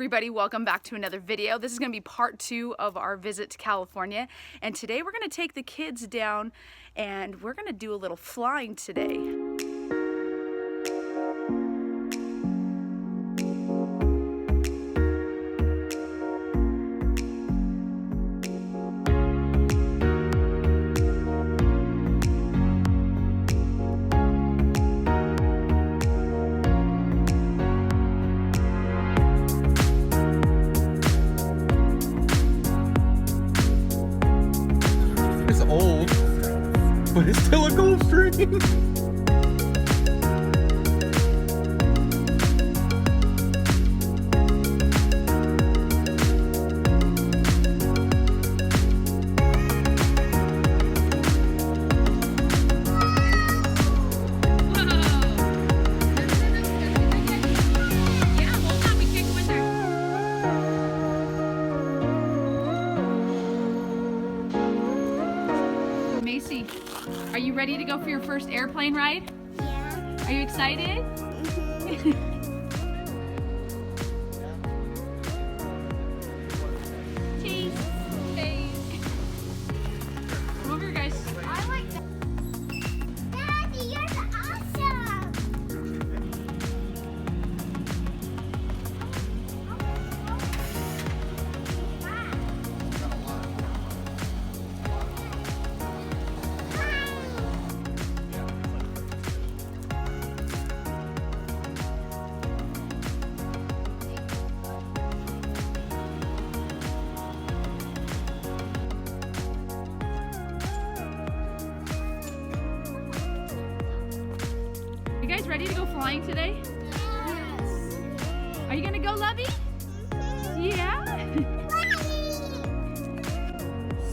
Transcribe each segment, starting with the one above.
everybody, welcome back to another video. This is going to be part 2 of our visit to California, and today we're going to take the kids down and we're going to do a little flying today. Old, but it's still a Gulfstream. Macy, are you ready to go for your first airplane ride? Yeah. Are you excited? Cheese. Cheese. Come over here, guys. I like that. Daddy, you're awesome. You guys ready to go flying today? Yes. Are you gonna go, Lovey? Yeah?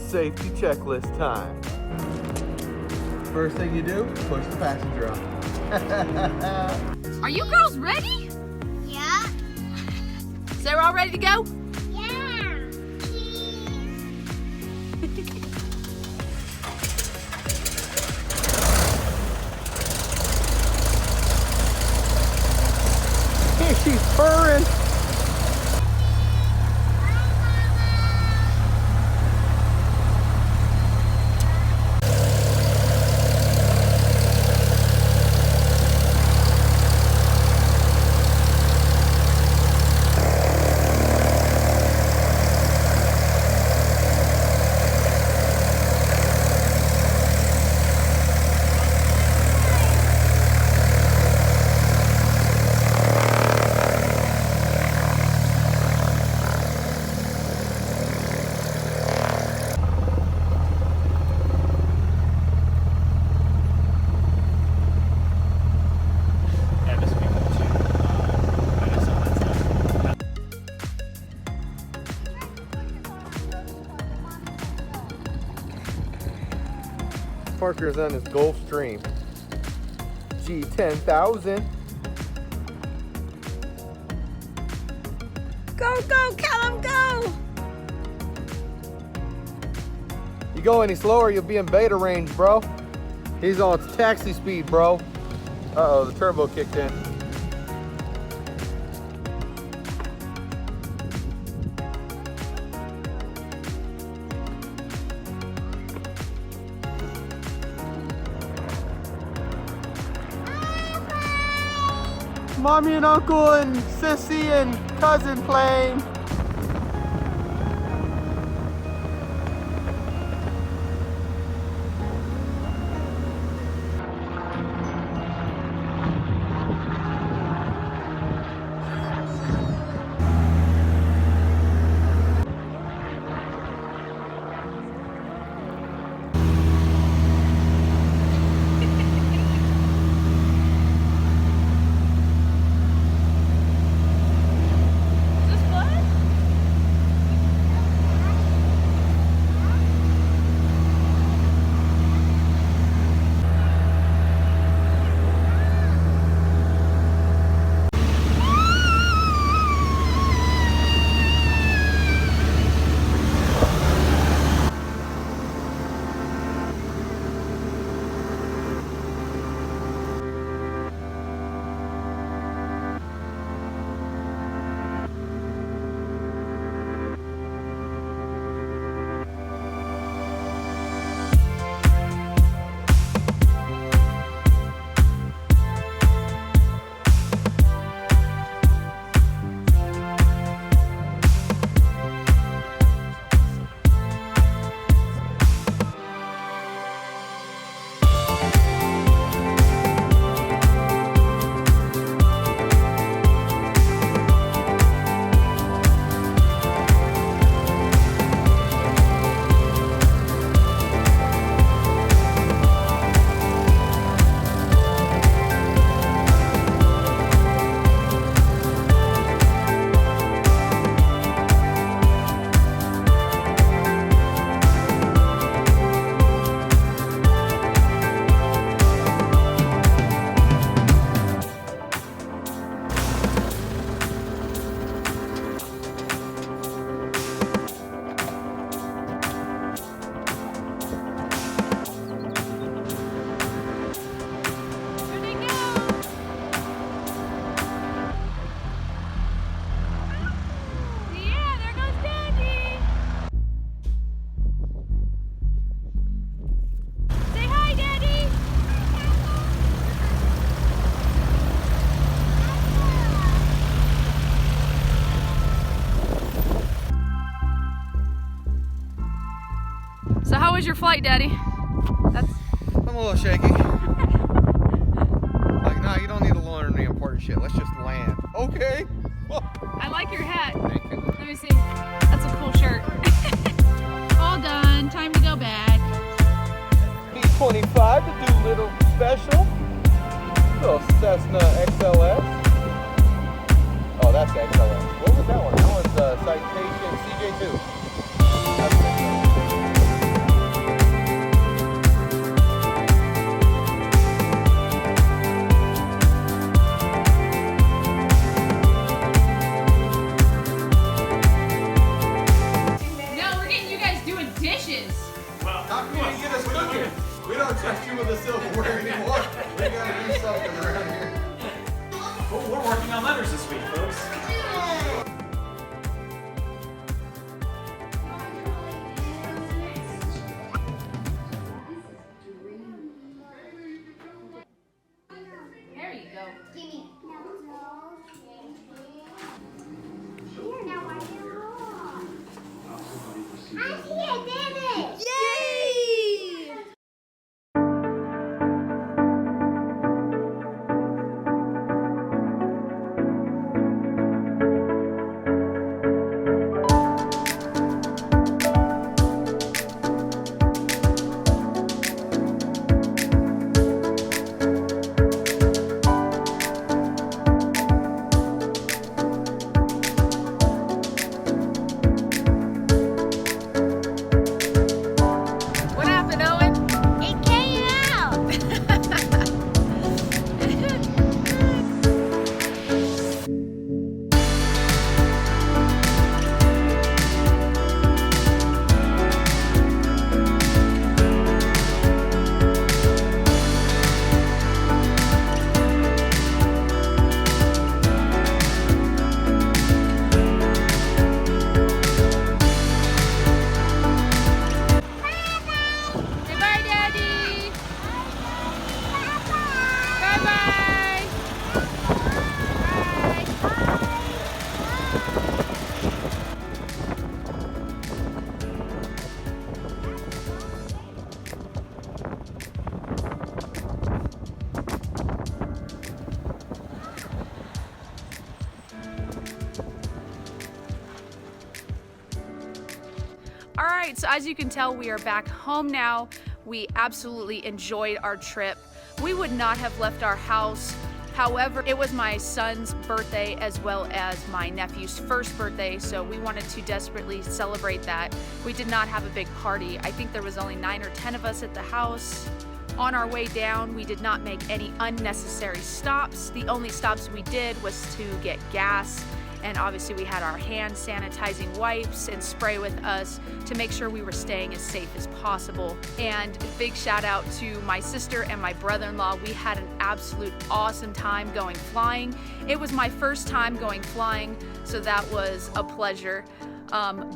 Safety checklist time. First thing you do, push the passenger on. Are you girls ready? Yeah. So we're all ready to go? Yeah. She's purring. Parker's on his Gulfstream G10,000. Go, go, Callum, go! You go any slower, you'll be in beta range, bro. He's on taxi speed, bro. Uh-oh, the turbo kicked in. Mommy and Uncle and Sissy and cousin playing. Is this fun? was your flight, Daddy? That's... I'm a little shaky. Like, nah, you don't need to learn the important shit. Let's just land. Okay. I like your hat. Thank you. Let me see. That's a cool shirt. All done. Time to go back. P25 to do little special. Little Cessna XLS. Oh, that's the XLS. What was that one? That one's Citation CJ2. That's the XLS. How can you get us cooking? We don't trust you with the silverware anymore. We gotta do something around here. Well, we're working on letters this week, folks. There you go. Gimme. I did it! Yay! What happened, Owen? It came out! Say bye, Daddy. Bye-bye. All right, so as you can tell, we are back home now. We absolutely enjoyed our trip. We would not have left our house. However, it was my son's birthday as well as my nephew's first birthday, so we wanted to desperately celebrate that. We did not have a big party. I think there was only 9 or 10 of us at the house. On our way down, we did not make any unnecessary stops. The only stops we did was to get gas, and obviously we had our hand sanitizing wipes and spray with us to make sure we were staying as safe as possible. And big shout out to my sister and my brother-in-law. We had an absolute awesome time going flying. It was my first time going flying, so that was a pleasure.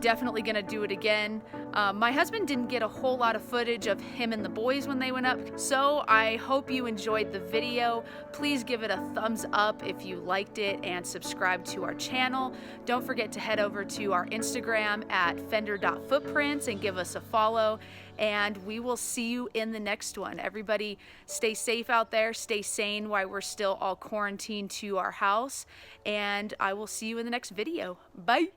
Definitely gonna do it again. My husband didn't get a whole lot of footage of him and the boys when they went up, so I hope you enjoyed the video. Please give it a thumbs up if you liked it and subscribe to our channel. Don't forget to head over to our Instagram at fender.footprints and give us a follow, and we will see you in the next one. Everybody stay safe out there, stay sane while we're still all quarantined to our house, and I will see you in the next video. Bye.